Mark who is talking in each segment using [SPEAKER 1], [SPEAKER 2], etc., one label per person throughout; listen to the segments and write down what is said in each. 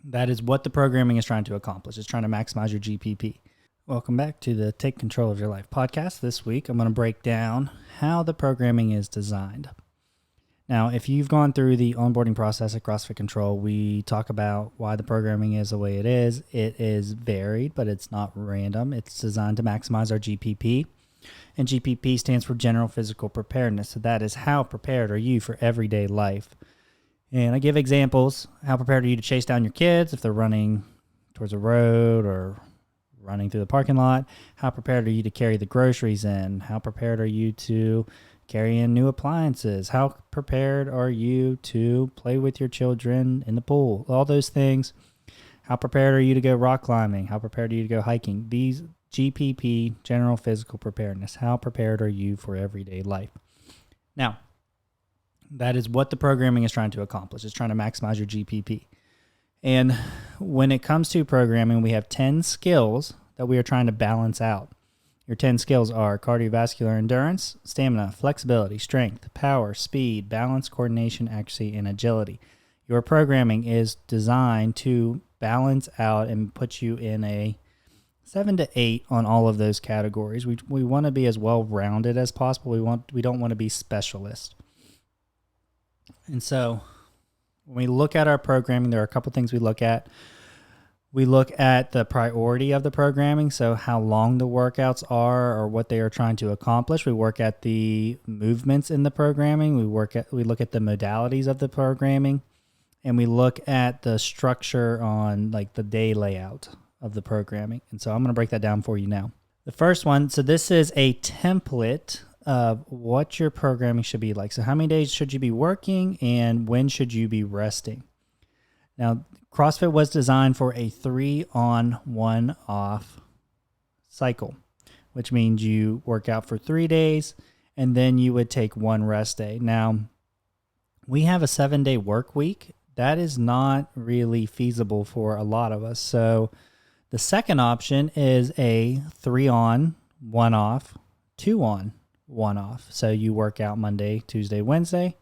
[SPEAKER 1] That is what the programming is trying to accomplish. It's trying to maximize your GPP. Welcome back to the Take Control of Your Life podcast. This week, I'm going to break down how the programming is designed. Now, if you've gone through the onboarding process at CrossFit Control, we talk about why the programming is the way it is. It is varied, but it's not random. It's designed to maximize our GPP. And GPP stands for General Physical Preparedness. So that is how prepared are you for everyday life. And I give examples. How prepared are you to chase down your kids if they're running towards a road or running through the parking lot? How prepared are you to carry the groceries in? How prepared are you to carry in new appliances? How prepared are you to play with your children in the pool? All those things. How prepared are you to go rock climbing? How prepared are you to go hiking? These GPP, General Physical Preparedness. How prepared are you for everyday life? Now, that is what the programming is trying to accomplish. It's trying to maximize your GPP. And when it comes to programming, we have 10 skills that we are trying to balance out. Your 10 skills are cardiovascular endurance, stamina, flexibility, strength, power, speed, balance, coordination, accuracy, and agility. Your programming is designed to balance out and put you in a 7 to 8 on all of those categories. We want to be as well-rounded as possible. We don't want to be specialists. And so when we look at our programming, there are a couple things we look at. We look at the priority of the programming, so how long the workouts are or what they are trying to accomplish. We work at the movements in the programming. We look at the modalities of the programming, and we look at the structure on like the day layout of the programming. And so I'm going to break that down for you now. The first one, so this is a template of what your programming should be like. So how many days should you be working and when should you be resting? Now, CrossFit was designed for a 3-on, 1-off cycle, which means you work out for 3 days and then you would take one rest day. Now, we have a 7-day work week. That is not really feasible for a lot of us. So the second option is a 3-on, 1-off, 2-on, 1-off. So you work out Monday, Tuesday, Wednesday,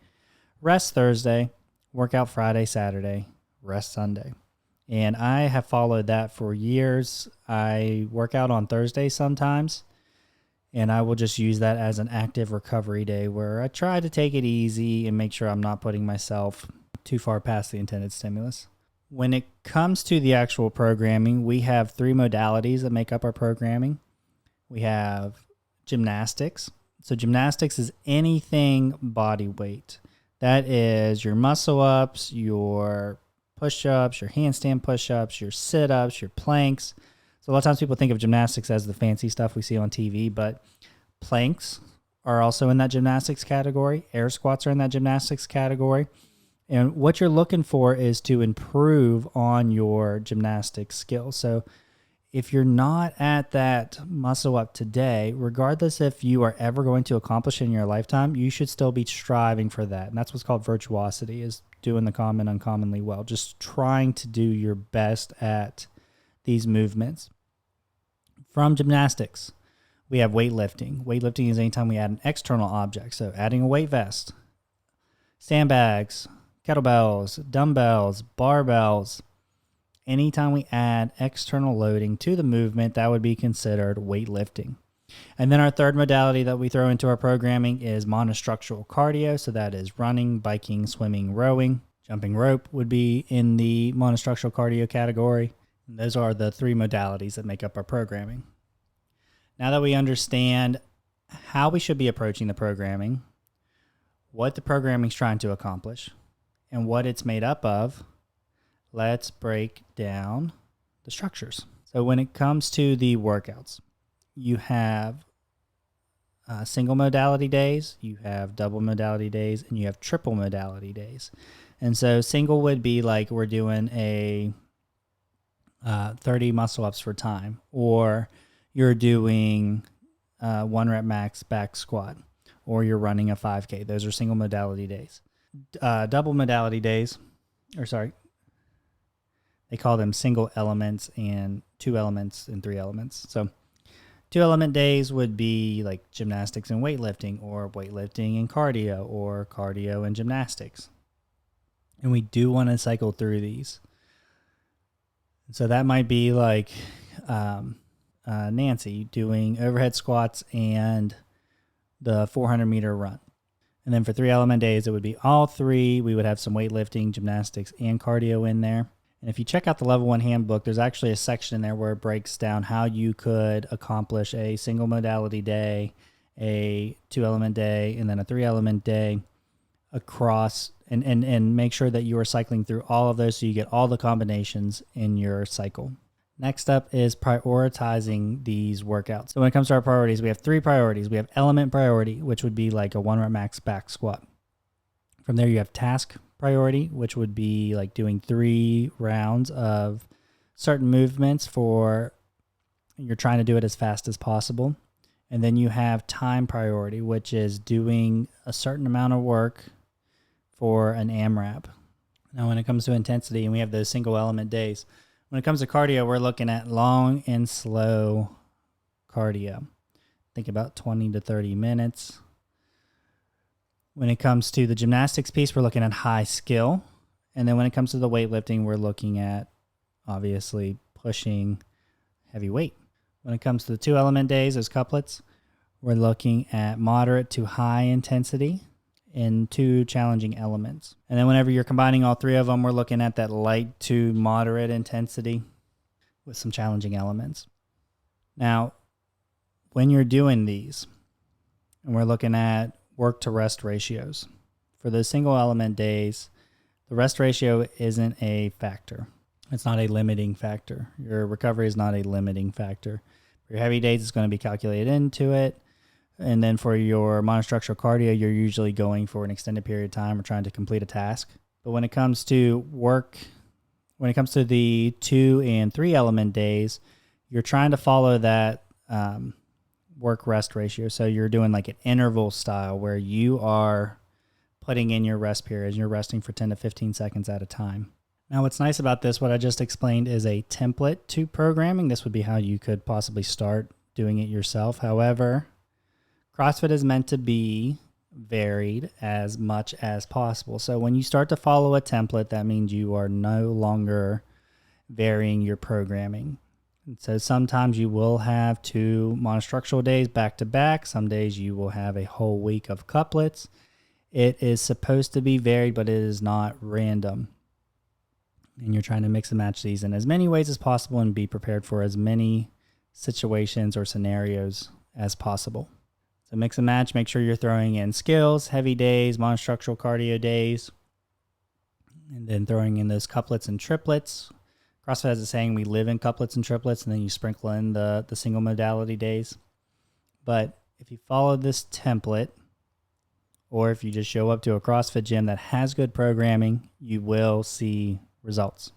[SPEAKER 1] rest Thursday, work out Friday, Saturday, rest Sunday. And I have followed that for years. I work out on Thursday sometimes, and I will just use that as an active recovery day where I try to take it easy and make sure I'm not putting myself too far past the intended stimulus. When it comes to the actual programming, we have 3 modalities that make up our programming. We have gymnastics. So gymnastics is anything body weight. That is your muscle ups, your push-ups, your handstand push-ups, your sit-ups, your planks. So a lot of times people think of gymnastics as the fancy stuff we see on TV, but planks are also in that gymnastics category. Air squats are in that gymnastics category. And what you're looking for is to improve on your gymnastics skills. So if you're not at that muscle up today, regardless if you are ever going to accomplish it in your lifetime, you should still be striving for that. And that's what's called virtuosity, is doing the common uncommonly well, just trying to do your best at these movements. From gymnastics, we have weightlifting. Weightlifting is anytime we add an external object. So adding a weight vest, sandbags, kettlebells, dumbbells, barbells. Anytime we add external loading to the movement, that would be considered weightlifting. And then our third modality that we throw into our programming is monostructural cardio. So that is running, biking, swimming, rowing. Jumping rope would be in the monostructural cardio category. And those are the 3 modalities that make up our programming. Now that we understand how we should be approaching the programming, what the programming is trying to accomplish, and what it's made up of, let's break down the structures. So when it comes to the workouts, you have single modality days, you have double modality days, and you have triple modality days. And so single would be like we're doing a 30 muscle ups for time, or you're doing 1 rep max back squat, or you're running a 5K. Those are single modality days. Double modality days, they call them single elements and 2 elements and 3 elements. So 2 element days would be like gymnastics and weightlifting, or weightlifting and cardio, or cardio and gymnastics. And we do want to cycle through these. So that might be like Nancy doing overhead squats and the 400-meter run. And then for 3 element days, it would be all three. We would have some weightlifting, gymnastics, and cardio in there. And if you check out the Level 1 handbook, there's actually a section in there where it breaks down how you could accomplish a single modality day, a 2 element day, and then a 3 element day across, and make sure that you are cycling through all of those so you get all the combinations in your cycle. Next up is prioritizing these workouts. So when it comes to our priorities, we have 3 priorities. We have element priority, which would be like a 1 rep max back squat. From there, you have task priority, which would be like doing 3 rounds of certain movements you're trying to do it as fast as possible. And then you have time priority, which is doing a certain amount of work for an AMRAP. Now, when it comes to intensity, and we have those single element days, when it comes to cardio, we're looking at long and slow cardio. Think about 20 to 30 minutes. When it comes to the gymnastics piece, we're looking at high skill. And then when it comes to the weightlifting, we're looking at, obviously, pushing heavy weight. When it comes to the 2 element days, those couplets, we're looking at moderate to high intensity in 2 challenging elements. And then whenever you're combining all 3 of them, we're looking at that light to moderate intensity with some challenging elements. Now, when you're doing these, and we're looking at work to rest ratios, for those single element days, the rest ratio isn't a factor. It's not a limiting factor. Your recovery is not a limiting factor. For your heavy days, it's going to be calculated into it. And then for your monostructural cardio, you're usually going for an extended period of time or trying to complete a task. But when it comes to when it comes to the 2 and 3 element days, you're trying to follow that work rest ratio. So you're doing like an interval style where you are putting in your rest periods. You're resting for 10 to 15 seconds at a time. Now, what's nice about this, what I just explained, is a template to programming. This would be how you could possibly start doing it yourself. However, CrossFit is meant to be varied as much as possible. So when you start to follow a template, that means you are no longer varying your programming. And so sometimes you will have 2 monostructural days back to back. Some days you will have a whole week of couplets. It is supposed to be varied, but it is not random. And you're trying to mix and match these in as many ways as possible and be prepared for as many situations or scenarios as possible. So mix and match, make sure you're throwing in skills, heavy days, monostructural cardio days, and then throwing in those couplets and triplets. CrossFit has a saying, we live in couplets and triplets, and then you sprinkle in the single modality days. But if you follow this template, or if you just show up to a CrossFit gym that has good programming, you will see results.